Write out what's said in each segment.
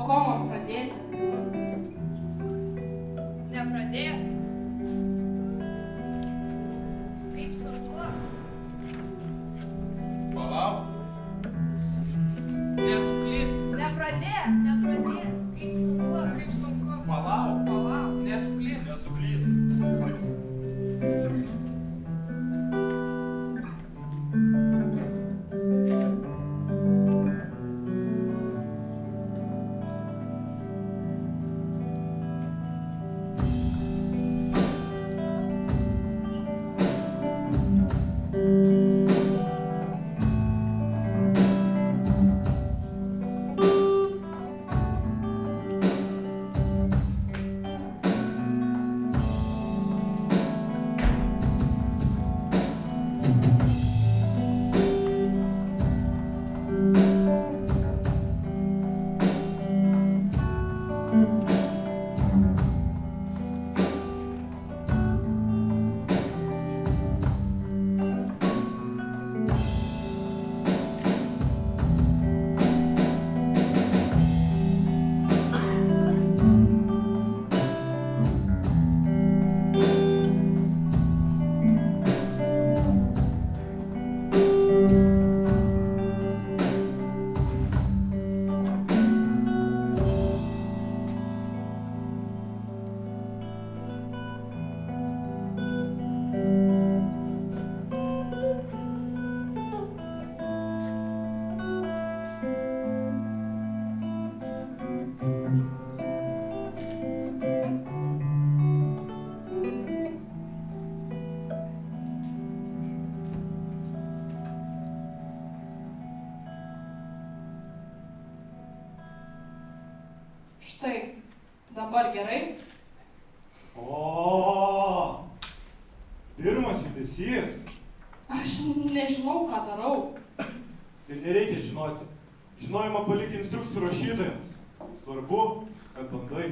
ko man pradėti? Nepradėk. Kaip sunku. Palauk. Nesuklysk. Nepradėk. Kaip sunku. Palauk. Nesuklysk. Štai, dabar gerai? O, pirmas judesys. Aš nežinau, ką darau. Ir nereikia žinoti. Žinojimą palik instrukcijų rašytojams. Svarbu, kad bandai.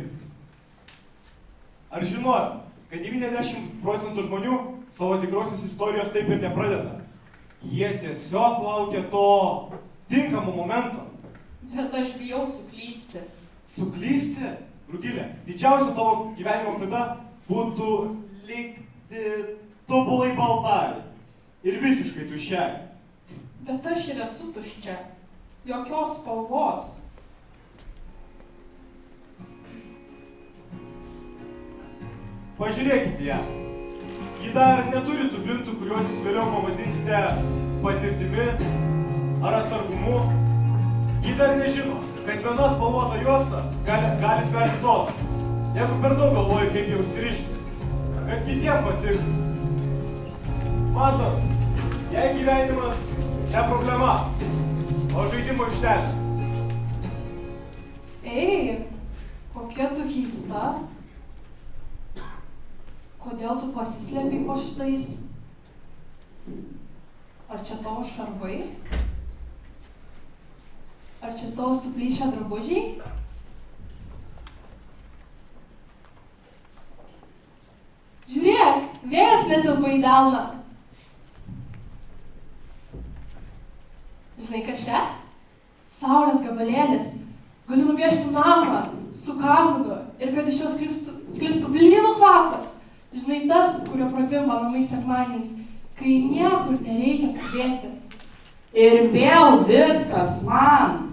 Ar žinojai, kad 90% žmonių savo tikrosios istorijos taip ir nepradeda? Jie tiesiog laukia to tinkamo momento. Bet aš bijau suklysti. Suklysti? Rugilė, didžiausia tavo gyvenimo klaida būtų likti tobulai baltai ir visiškai tuščiai. Bet aš ir esu tuščia. Jokios spalvos. Pažiūrėkite ją. Ji dar neturi tų bintų, kuriuos jūs vėliau pavadinsite patirtimi ar atsargumu. Ji dar nežino, kad viena spalvota juosta gali sverti toną. Jeigu per daug galvoji, kaip jau užsirišti, kad kitiem patiktų. Matot, jei gyvenimas ne problema, o žaidimo aikštelė. Ei, kokia tu keista. Kodėl tu pasislėpei po šitais? Ar čia tavo šarvai? Ar čia tavo suplyšę drabužiai? Žiūrėk, vėjas netilpa į delną. Žinai, kas čia? Saulės gabalėlis. Galiu nupiešti namą su kaminu ir kad iš jos sklistų blynų kvapas. Žinai, tas, kurio pravimpa namai sekmadieniais, kai niekur nereikia skubėti. Ir vėl viskas man.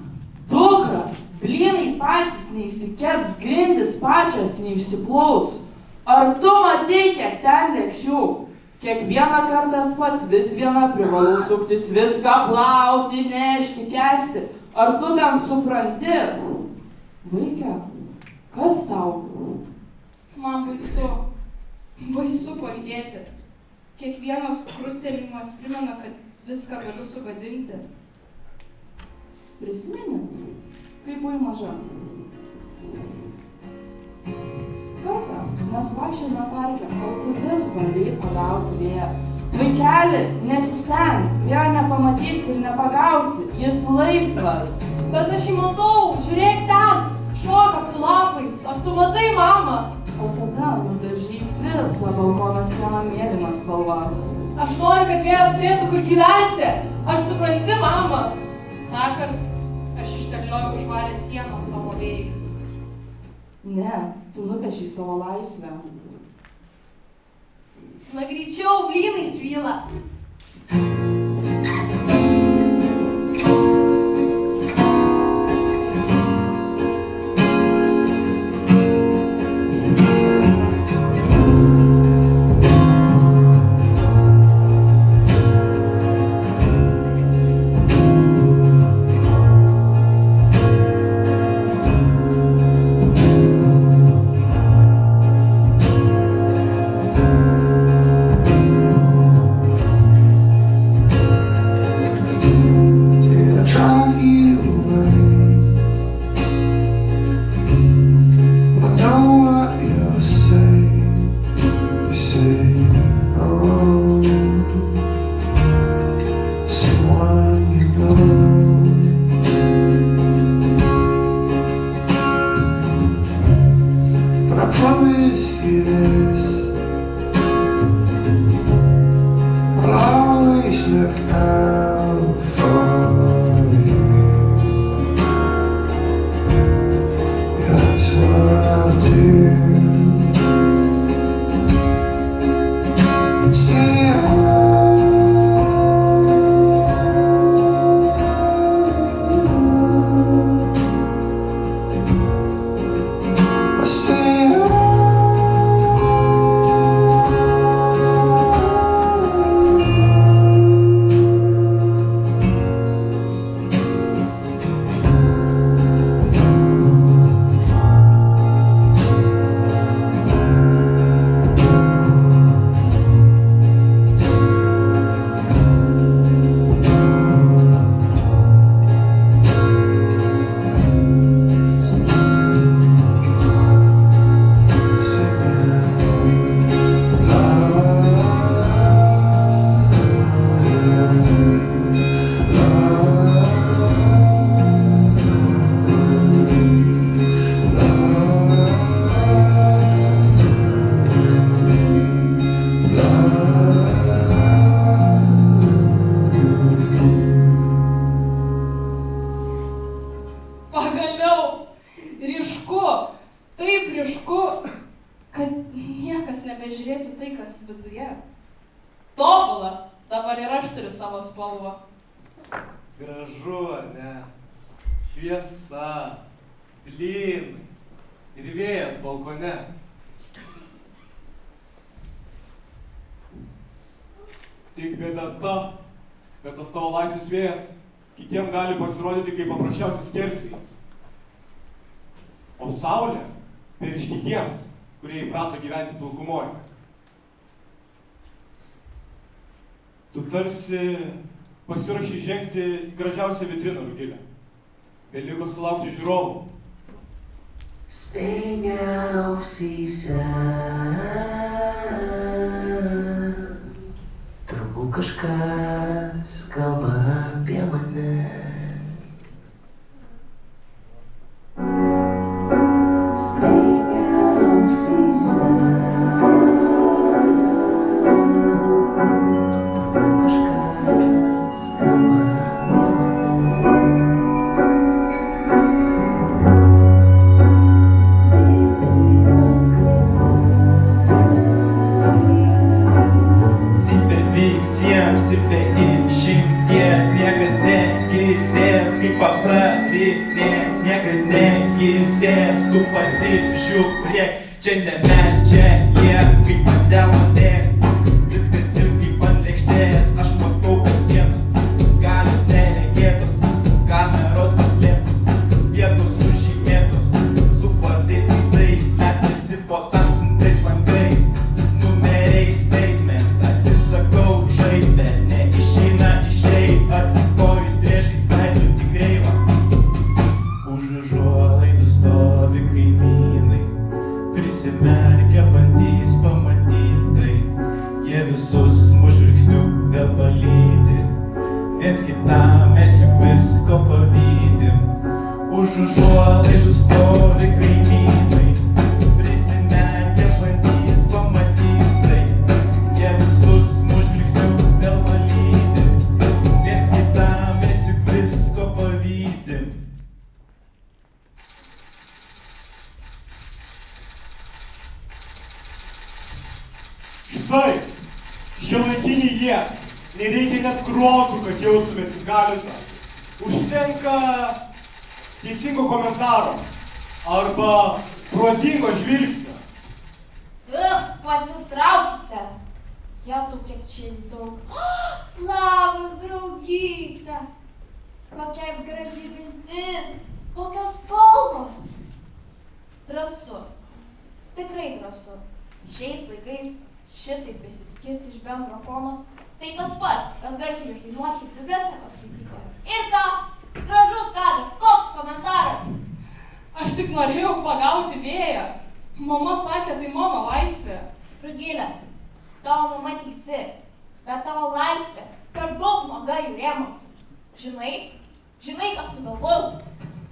Dukra, blynai patys neįsikeps, grindys pačios neišsiplaus. Ar tu matei, kiek ten lėkščių? Kiekvieną kartą tas pats, vis viena privalau suktis, viską plauti, nešti, kesti. Ar tu bent supranti? Vaike, kas tau? Man baisu. Baisu pajudėti. Kiekvienas krustelėjimas primena, kad viską galiu sugadinti. Prisimeni, kai buvai maža. Kartą mes vaikščiojome parke, o tu vis bandai pagauti vėją. Vaikeli, nesistenk, vėjo nepamatysi ir nepagausi, jis laisvas. Bet aš jį matau, žiūrėk ten, šoka su lapais. Ar tu matai, mama? O tada nudažyk visą balkono sieną mėlyną spalvą. Aš noriu, kad vėjas turėtų kur gyventi. Ar supranti, mama? Tąkart aš išterliau išdėlioju užvarę sieną savo vėjais. Ne, tu nupešiai savo laisvę. Na greičiau, blynai svyla. Tobula, dabar ir aš turiu savo spalvą. Gražu, ar ne? Šviesa, blynai ir vėjas balkone. Tik bėda ta, kad tas tavo laisvės vėjas kitiem gali pasirodyti kaip paprasčiausias skersvėjas. O saulė periški tiems, kurie įprato gyventi pilkumoje. Tu tarsi pasiruošei žengti gražiausią vitriną, Rugilė. Beliko sulaukti žiūrovų. Speigia ausyse, turbūt kažkas kalba apie mane. Speigia ausyse, turbūt kažkas kalba apie mane. Cypia išimties, niekas negirdės, kaip aptarinės, niekas negirdės, tu pasižiūrėk, čia ne mes, čia jie, kaip ant delmatė, viskas ir kaip ant lėkštės, aš matau per sienas, galios neregėtos, kameros paslėptos, vietos sužymėtos, su vardais keistais, slepiasi po tamsintais langais, numeriais statement, atsisakau žaizdę, neišeina išeit, atsistojus priešais veidrodį kreivą. Už užuolaidų stovi kaimynai, prisimerkę bandys pamatytai, jie visus mūsų žvilgsnių vėl palydi, viens kitam mes juk visko pavydim. Už užuolaidų stovi kaimynai, prisimerkę bandys pamatytai, jie visus mūsų žvilgsnių vėl palydi, viens kitam mes juk visko pavydim. nieko. Nereikia net krotų, kad jaustumės įkalinta. Užtenka teisingo komentaro arba protingo žvilgsnio. Pasitraukite. Jetu, kiek čia daug. Labas, draugyte. Kokia graži viltis. Kokios spalvos. Drąsu. Tikrai drąsu. Šiais laikais šitaip išsiskirti iš bendro fono. Tai tas pats, kas garsiai išdainuoti bibliotekos skaitykloje. Ir ką? Gražus kadras, koks komentaras? Aš tik norėjau pagauti vėją. Mama sakė, tai mano laisvė. Rugilė, tavo mama teisi, bet tavo laisvė per daug nuoga jų rėmams. Žinai, ką sugalvojau?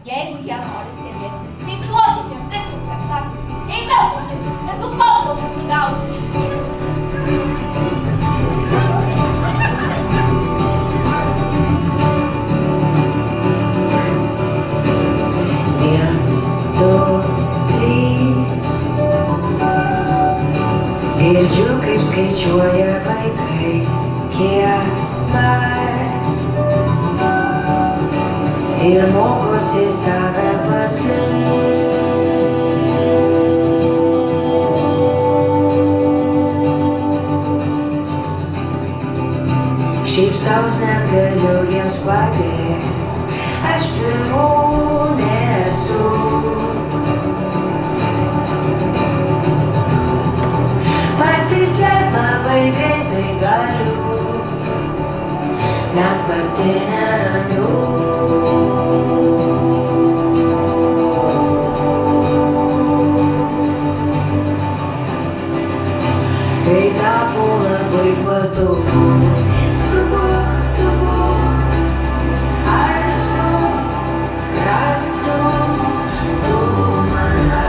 Jeigu jie nori stebėti, tai duokit jiem tikrą spektaklį. Eime, polis, ir tu pabūk pasigauti. Girdžiu, kaip skaičiuoja vaikai, kiek man ir mokosi save paslėpti. Šypsaus, nes galiu jiems padėti, aš pirmūnė esu. Pasislėpt labai greitai galiu, net pati nerandu. Tai tapo labai patogu. Stubu, ar su rastum tu mane.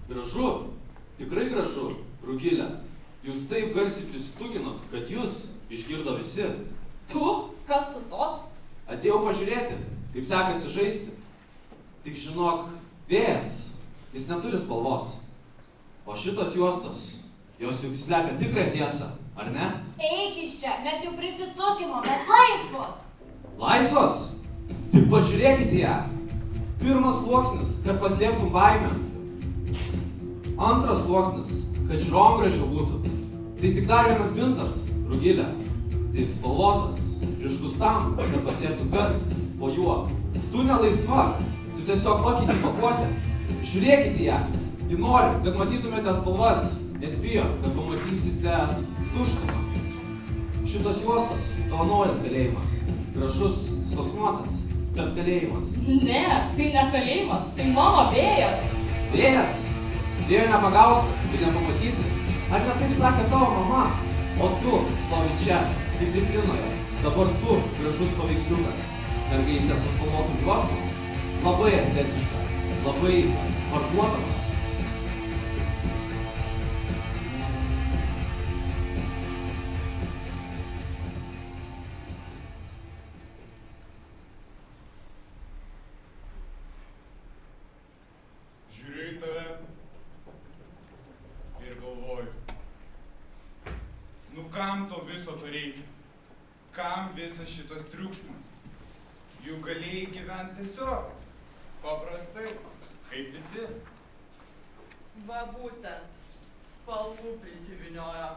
Gražu, tikrai gražu, Rugilė. Jūs taip garsiai prisitukinot, kad jūs išgirdo visi. Tu? Kas tu toks? Atėjau pažiūrėti, kaip sekasi žaisti. Tik žinok, vėjas, jis neturi spalvos. O šitos juostos, jos juk slepia tikrą tiesą, ar ne? Eik iš čia, mes jau prisitukinom, mes laisvos. Laisvos? Tik pažiūrėkite ją. Pirmas sluoksnis, kad paslėptum baimę. Antras sluoksnis, kad žiūrovom gražiau būtų. Tai tik dar vienas bintas, Rugilė. Tik spalvotas, ryškus tam, kad paslėptų kas po juo. Tu nelaisva, tu tiesiog pakeiti pakuotę. Žiūrėkite ją. Ji nori, kad matytumėte spalvas, nes bijo, kad pamatysite tuštumą. Šitos juostos tavo naujas kalėjimas. Gražus, sluoksniuotas, bet kalėjimas. Ne, tai ne kalėjimas, tai mano vėjas. Vėjas? Vėjo nepagausi ir nepamatysi. Ar ne taip sakė tavo mama? O tu stovi čia, kaip vitrinoje. Dabar tu gražus paveiksliukas. Mergaitė su spalvotu juostu. Labai estetiška, labai parduodama. Žiūriu į tave ir galvoju, nu kam to viso to reikia? Kam visas šitas triukšmas? Juk galėjai gyventi tiesiog, paprastai, kaip visi. Va būtent, spalvų prisiviniojo,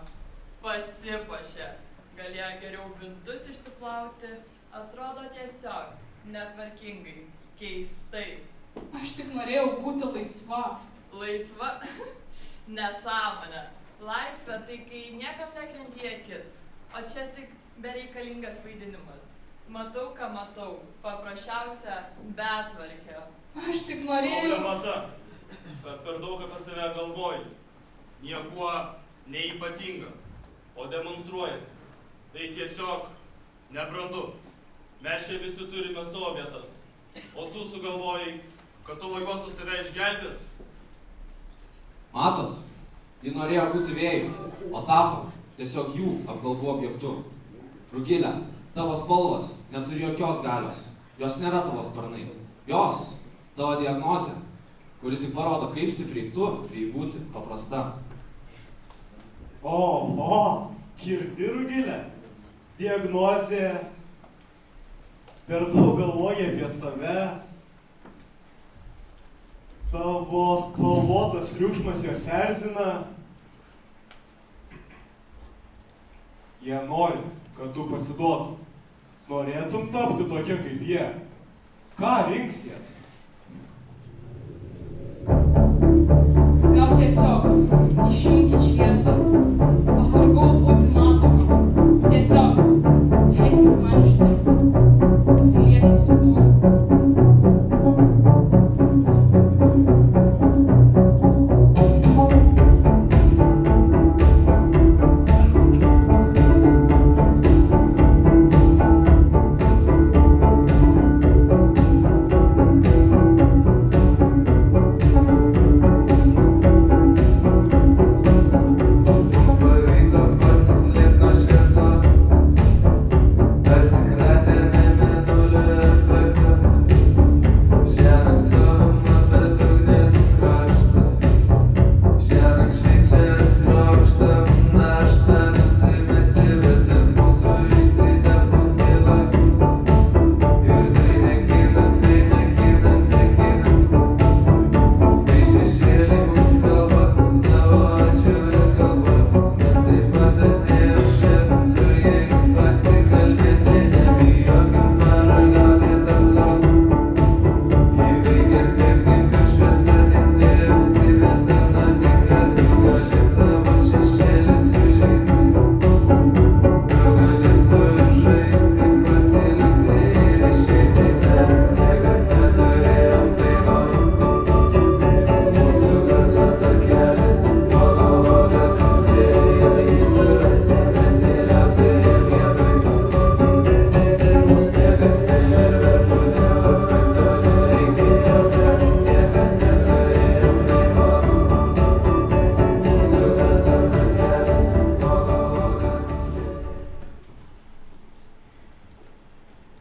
pasipašė, galėjo geriau bintus išsiplauti, atrodo tiesiog, netvarkingai, keistai. Aš tik norėjau būti laisva. Laisva? Nesąmonė. Laisvė tai kai niekam nekrenti į akis, o čia tik bereikalingas vaidinimas. Matau, ką matau, paprasčiausia betvarkė. Aš tik norėjau... Mata, kad per daug apie save galvoji. Niekuo neypatinga, o demonstruojasi. Tai tiesiog nebrandu. Mes čia visi turime savo vietas. O tu sugalvojai, kad tavo juostas tave išgelbės. Matot, ji norėjo būti vėjų, o tapo tiesiog jų apkalbų objektu. Rugilė, tavo spalvos neturi jokios galios. Jos nėra tavo sparnai. Jos tavo diagnozė, kuri tik parodo, kaip stipriai tu turėjai būti paprasta. Oho, girdi Rugilė? Diagnozė. Per daug galvoji apie save. Tavo spalvotas triukšmas jos erzina. Jie nori, kad tu pasiduotum. Norėtum tapti tokia kaip jie. Ką rinksies? Gal tiesiog išjunkit šviesą. Pavargau būti matoma. Tiesiog leiskit man ištirpti. Susilieti su fonu.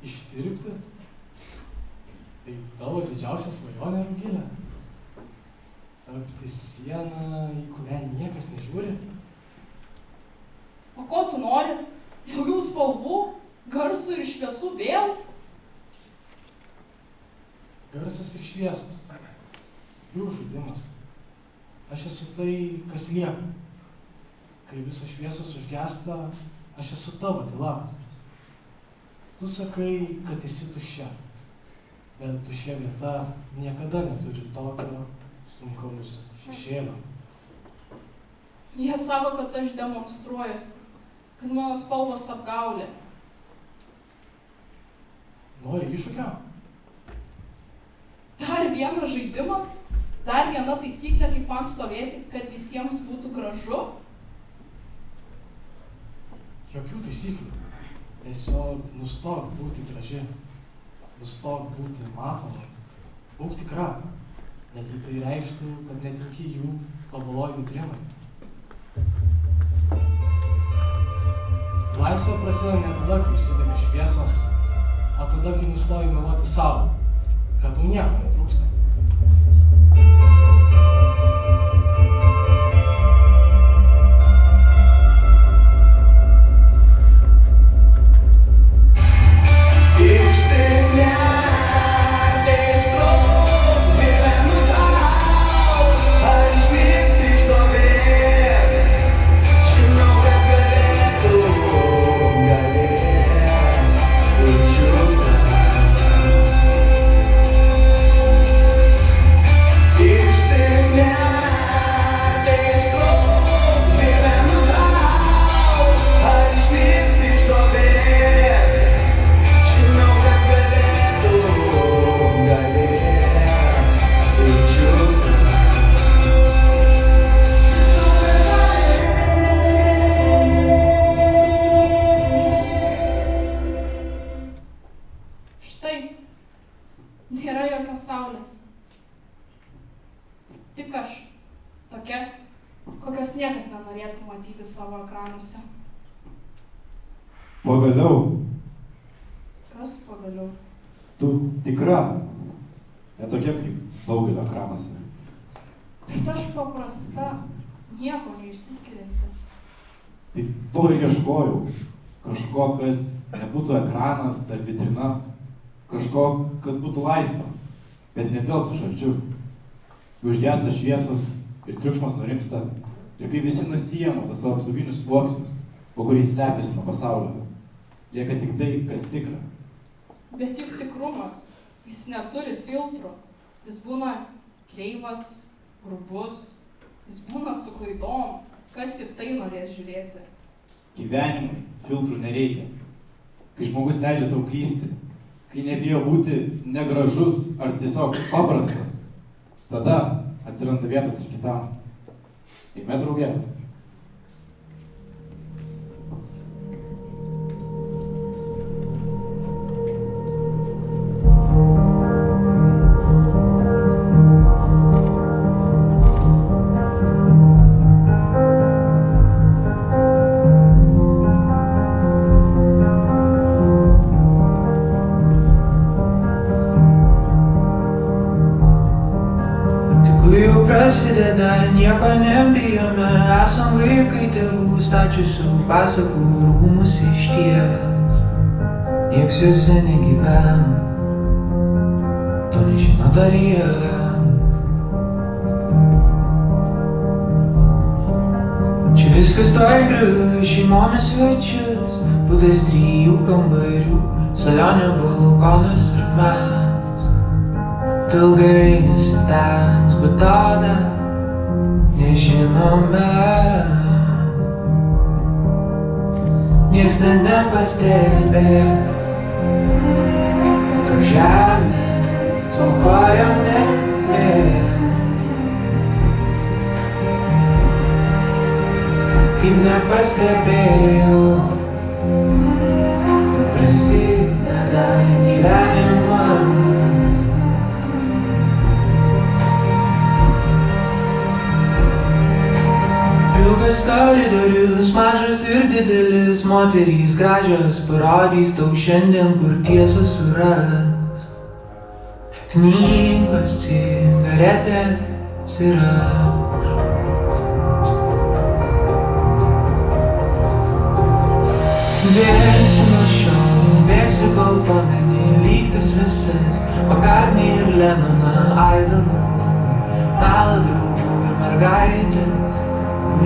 Ištirpti? Tai tavo didžiausia svajonė, Rugilė? Tapti sieną, į kurią niekas nežiūri? O ko tu nori? Daugiau spalvų, garsų ir šviesų vėl? Garsas ir šviesos. Jų žaidimas. Aš esu tai, kas lieka. Kai visos šviesos užgesta, aš esu tavo tyla. Tu sakai, kad esi tuščia, bet tuščia vieta niekada neturi tokio sunkaus šešėlio. Jie sako, kad aš demonstruojuosi, kad mano spalvos apgaulė. Nori iššūkio? Dar vienas žaidimas, dar viena taisyklė, kaip man stovėti, kad visiems būtų gražu. Jokių taisyklių. Tiesiog nustok būti graži. Nustok būti matoma. Būk tikra. Net jei tai reikštų, kad netinki jų tobuloj vitrinai. Laisvė prasideda ne tada, kai užsidega šviesos, o tada, kai nustoji meluoti savo, kad tau nieko netrūksta. Nėra jokios saulės. Tik aš, tokia, kokios niekas nenorėtų matyti savo ekranuose. Pagaliau. Kas pagaliau? Tu tikra. Ne tokia kaip daugelio ekranuose. Bet aš paprasta, nieko neišsiskirianti. Tai to ir ieškojau. Kažko, kas nebūtų ekranas ar vitrina. Kažko, kas būtų laisva, bet nedvelgtų šalčiu. Kai užgęsta šviesos ir triukšmas nurimsta, ir kai visi nusiema tas savo apsauginius sluoksnius, po kuriais slepiasi nuo pasaulio, lieka tik tai, kas tikra. Bet juk tikrumas, jis neturi filtrų. Jis būna kreivas, grubus, jis būna su klaidom. Kas į tai norės žiūrėti? Gyvenimui filtrų nereikia. Kai žmogus leidžia savo klysti, kai nebijo būti negražus ar tiesiog paprastas, tada atsiranda vietos ir kitam. Eime, drauge. Prasideda, nieko nebijome, esam vaikai tėvų stačiusių pasakų rūmus išties. Nieks juose negyvent, to nežino dar jie. Čia viskas toj gražu, šeimomis svečius, butas 3 kambarių, salonė balkonas ir mes. Ilgai nesitęs, bet tada nežinome. Nieks net nepastebės, pro žemės to kojom nebės. Kaip nepastebėjau, prasideda gyvenimas. Ilgas koridorius, mažas ir didelis, moterys gražios parodys tau šiandien, kur tiesą surast. Knygos, cigaretės ir aš. Bėgsiu nuo šiol, bėgsiu kol pameni, lygtis visas, Makartnį ir Lenoną, Aidaną, melą draugų ir mergaitės.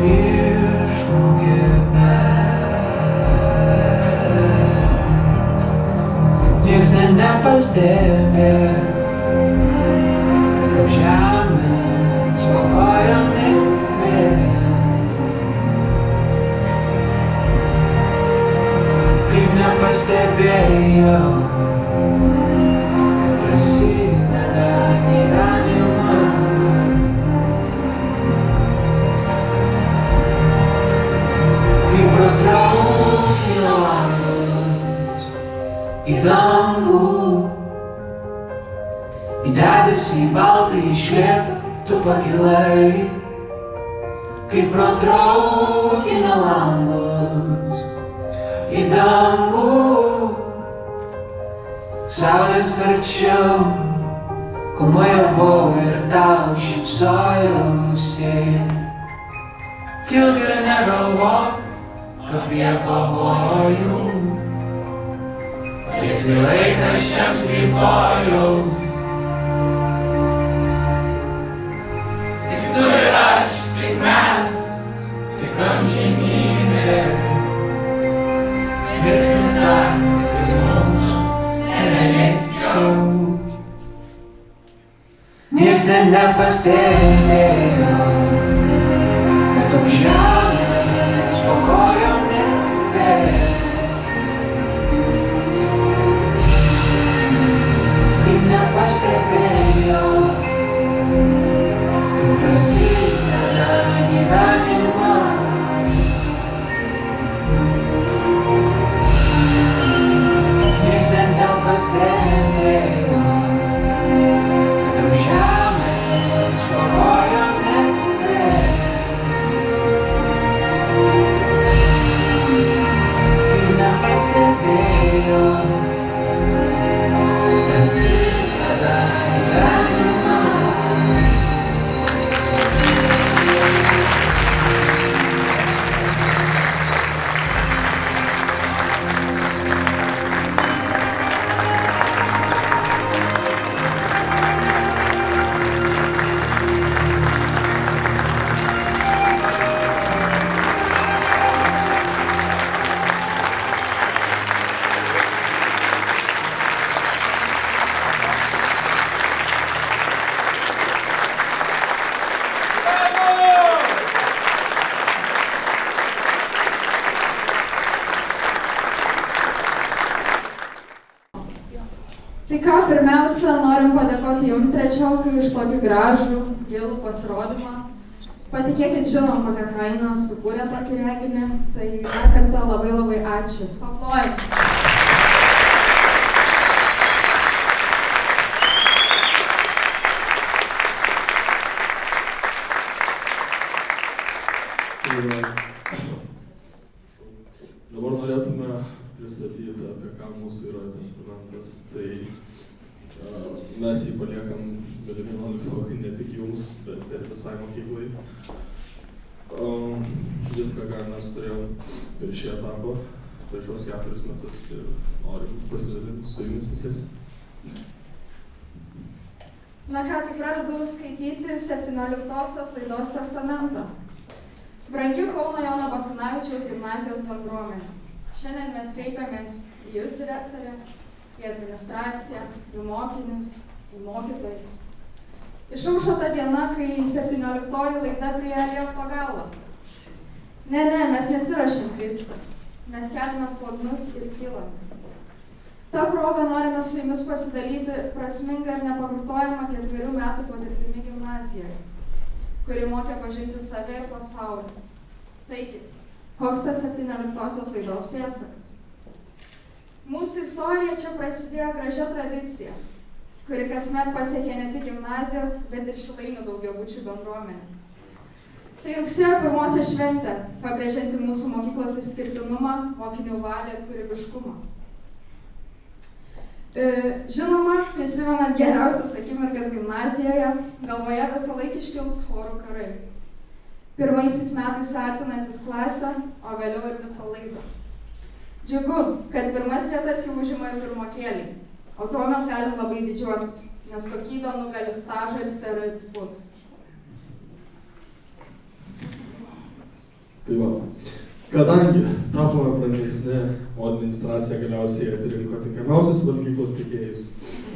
Išmokė nieks net nepastebės, kaip žemės po kojom nebės. Kaip nepastebėjau, prasideda gyvenimas. Pratraukia Į debesį baltai išlėta, tu pakilai, kaip pro traukinio langus į dangų. Saulės verčiau, kol nuėjau ir tau šypsojausi. Kilk ir negalvok apie pavojų, palikti laikraščiams rytojaus. Tik tu ir aš, tik mes, tik amžinybė. Mirksnis dar ir mūsų nebeliks jau. Nieks net nepastebėjo, bet tau žemės po kojom nebėra. Kaip nepastebėjo, kaip prasideda gyvenimas. Nieks net nepastebėjo, kad tau žemės po kojom nebėra. Kaip nepastebėjo, prasideda gyvenimas. Tai ką, pirmiausia, norim padėkoti jums trečiokai už tokį gražų, gilų pasirodymą. Patikėkit, žinom, kokią kainą sukūrė tokį reginį, tai dar kartą labai labai ačiū. Paplojam. Dabar norėtume pristatyti, apie ką mūsų yra testamentas. Tai mes jį paliekam vėliau 11 ne tik jums, bet ir visai mokyklai. Viską, ką mes turėjom per šį etapą, per šios 4 metus ir norim pasidalinti su jumis visais. Na ką, tai pradedu skaityti 17-osios laidos testamentą. Brangi Kauno Jono Basanavičiaus gimnazijos bendruomenė. Šiandien mes kreipiamės į jūs, direktorę, į administraciją, į mokinius, į mokytojus. Išaušo ta diena, kai 17-oji laida priėjo liepto galą. Ne, mes nesirašėm kristi. Mes keliame sparnus ir kylame. Ta proga norime su jumis pasidalyti prasmingą ir nepakartojamą 4 metų patirtimi gimnazijoje, kuri mokė pažinti save ir pasaulį. Taigi, koks tas 17-osios laidos pėdsakas? Mūsų istorija čia prasidėjo gražia tradicija, kuri kasmet pasiekė ne tik gimnazijos, bet ir Šilainių daugiabučių bendruomenę. Tai rugsėjo 1 šventė, pabrėžianti mūsų mokyklos išskirtinumą, mokinių valią ir kūrybiškumą. Žinoma, prisimenant geriausias akimirkas gimnazijoje, galvoje visą laiką iškils chorų karai. Pirmaisiais metais suartinantis klasę, o vėliau ir visą laidą. Džiugu, kad pirmas vietas jau užima ir pirmokėliai, o tuo mes galim labai didžiuotis, nes kokybė nugali stažą ir stereotipus. Tai va, kadangi tapome pranašesni, o administracija galiausiai atrinko tinkamiausius valgyklos tiekėjus,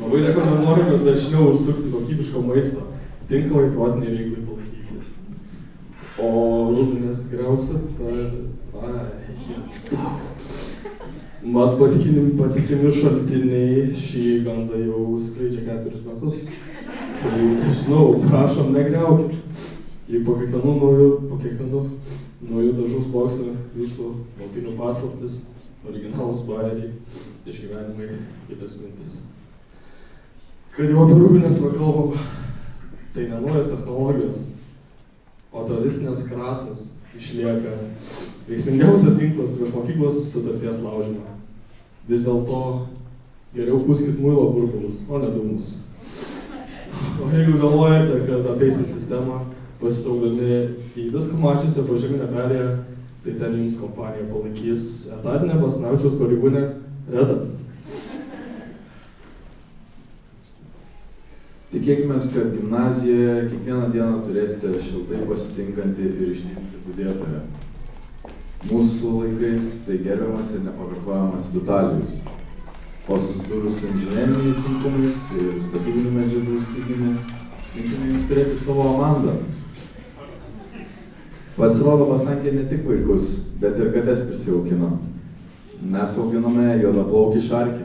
labai rekomenduojame dažniau užsukti kokybiško maisto, tinkamai protiniai veiklai palaikyti. O rūbinės geriausia, mat patikimi šaltiniai šį gandą jau skleidžia 4 metus. Tai nežinau, prašom, negriaukit. Juk po kiekvienų naujų dažų sluoksnių jūsų mokinių paslaptis, originalūs bajeriai, išgyvenimai, gilios mintis. Kad jau apie rūbinės pakalbam, tai ne naujas technologijos, o tradicinės kratos išlieka veiksmingiausias ginklas prieš mokyklos sutarties laužymą. Vis dėlto geriau pūskit muilo burbulus, o ne dūmus. O jeigu galvojate, kad apeisit sistemą, pasitraukdami į viską mačiusią požeminę perėją, tai ten jums kompanija palaikys etatinė Basanavičiaus pareigūnė Reda. Tikėkime, kad gimnazijoje kiekvieną dieną turėsite šiltai pasitinkantį ir ištikintį budėtoją. Mūsų laikais tai gerbiamas ir nepakartojamas Vitalijus. O susidūrus su inžineriniais sunkumais ir statybinių medžiagų stygiumi, linkime jums turėti savo Amandą. Pasirodo, Basankė ne tik vaikus, bet ir kates prisijaukino. Mes auginome juodaplaukį šarkį.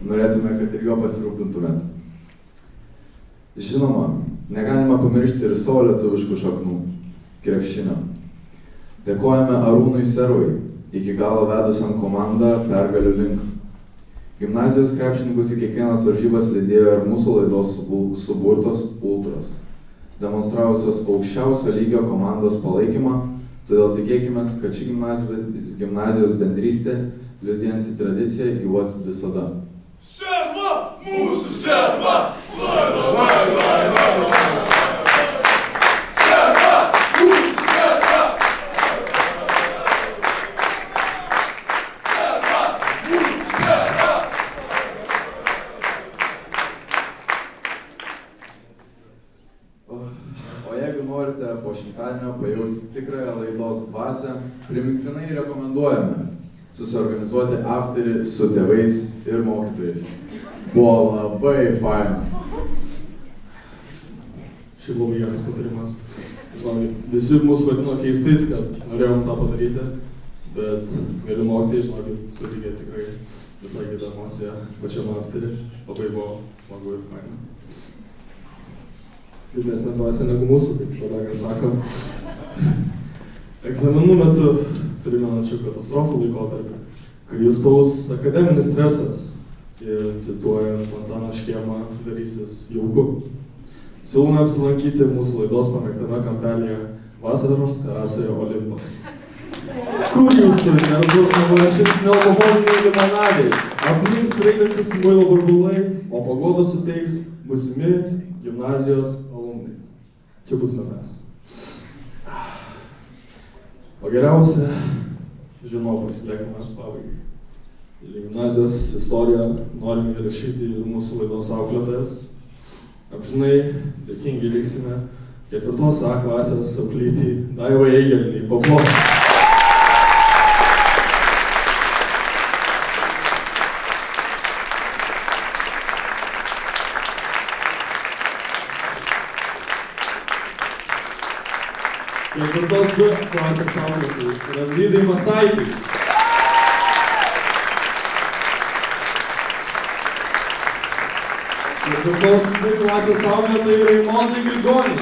Norėtume, kad ir jo pasirūpintumėt. Žinoma, negalima pamiršti ir savo lietuviškų šaknų – krepšinio. Dėkojame Arūnui Serui, iki galo vedusiam komandą pergalių link. Gimnazijos krepšininkus į kiekvienas varžybas lydėjo ir mūsų laidos suburtos ultros, demonstravusios aukščiausio lygio komandos palaikymą, todėl tikėkime, kad ši gimnazijos bendrystė, liudijanti tradiciją, gyvuos visada. Serva! Mūsų serva! Lai, lai, lai, lai, lai, lai! Serva! Mūsų serva! Serva! Mūsų serva! O jeigu norite po šimtadienio pajausti tikrąją laidos dvasią, primygtinai rekomenduojame susiorganizuoti afterį su tėvais ir mokytojais. Buvo labai faina. Šiaip labai geras patarimas. Žinokit, visi mūsų vadino keistais, kad norėjom tą padaryti, bet mėly mokytojai, žinokit, suteikė tikrai visai kitą emociją pačiam afterį. Labai buvo smagu ir faina. Didesnė dvasia negu mūsų, kaip kolega sako. Egzaminų metu, primenančių katastrofų laikotarpį, kai jūs spaus akademinis stresas ir, cituojant Antaną Škėmą, darysis jauku. Siūlome apsilankyti mūsų laidos pamėgtame kampelyje Vasaros terasoje Olimpas. Kur jūsų nervus numalšins nealkoholiniai limonadai, aplink skraidantis muilo burbulai, o paguodą suteiks būsimi gimnazijos alumnai. Čia būtume mes. O geriausia, žinau, pasiliekame pabaigai. Gimnazijos istoriją norime įrašyti ir mūsų laidos auklėtojas. Amžinai dėkingi liksime 4 A klasės auklytį Daivai Eigeliniai. Paplokime. Ketvirtos B klasės auklėtojai Radvydai Masaikai. Ketvirtos C klasės auklėtojai Raimondai Grigoniai.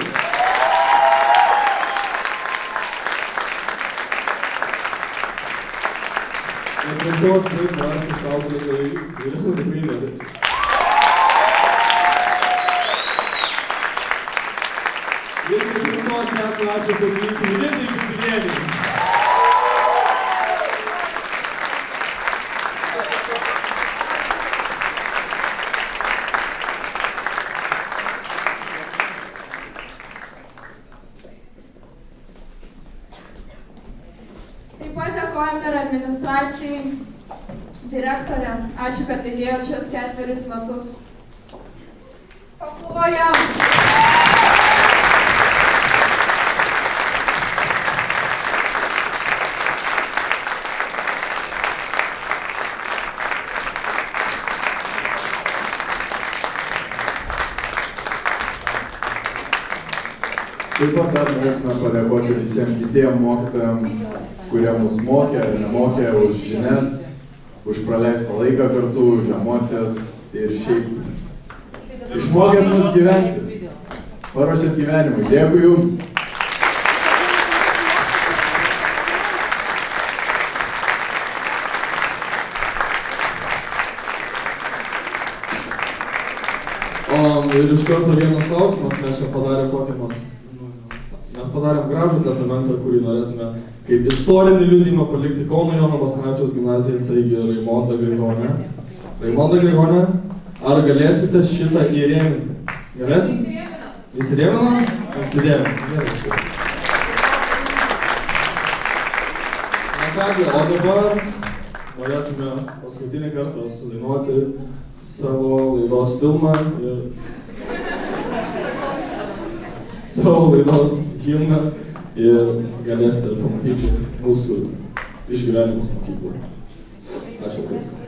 Ketvirtos B klasės auklėtojai Vilnių Vainerį. Ir ketvirtos A klasės auklėtojai Ritai Kupinėliai. Taip pat dėkojame ir administracijai, direktorė. Ačiū, kad lydėjot šios 4 metus. Paplojam! Taip pat dar norėtume padėkoti visiems kitiem mokytojam, kurie mus mokė ar nemokė, už žinias, už praleistą laiką kartu, už emocijas ir šiaip. Išmokė mus gyventi, paruošėt gyvenimui. Dėkui jums. Ir iš karto vienas klausimas, mes čia padarėm tokį, mes padarėm gražų testamentą, kurį norėtume kaip istorinį liudijimą palikti Kauno Jono Basanavičiaus gimnazijoje, taigi Raimonda Grigonė. Raimonda Grigonė, ar galėsite šitą įrėminti? Galėsite? Įsirėminam? Įsirėminam. Na kągi, o dabar norėtume paskutinį kartą sudainuoti savo laidos filmą ir savo laidos himną ir galėsite pamatyti mūsų išgyvenimus mokykloje. Ačiū labai.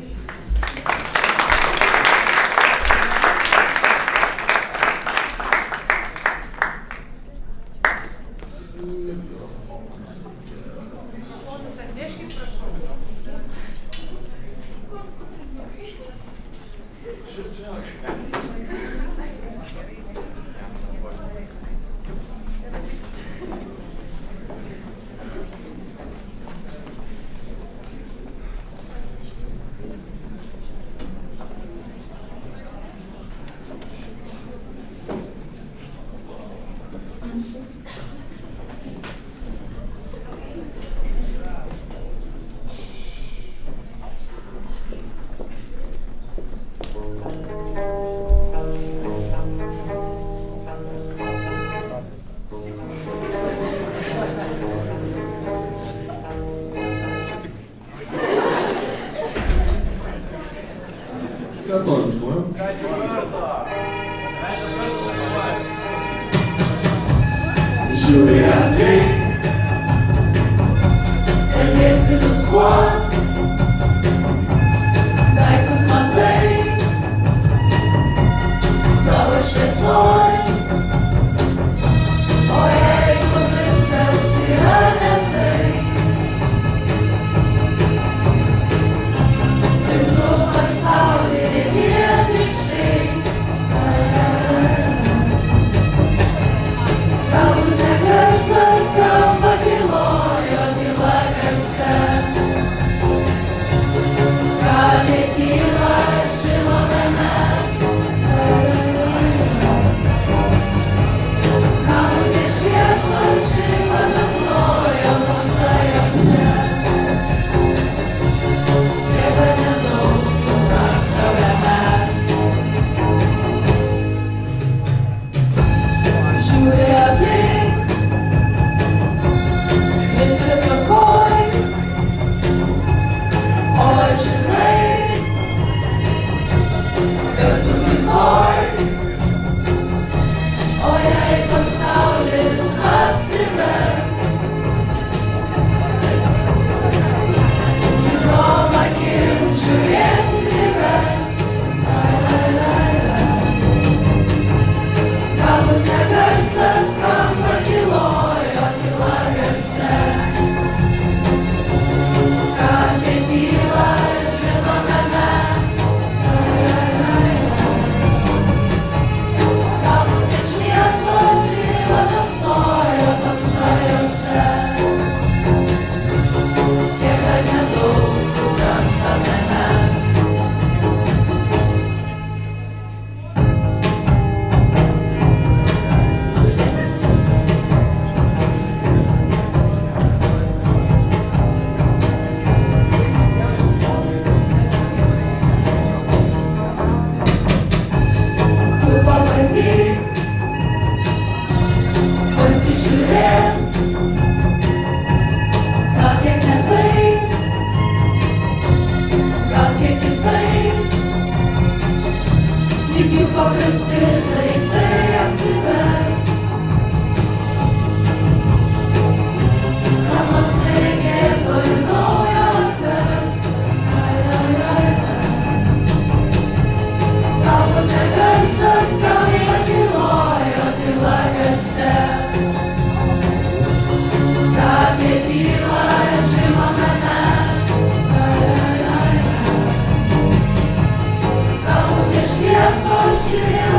Yes,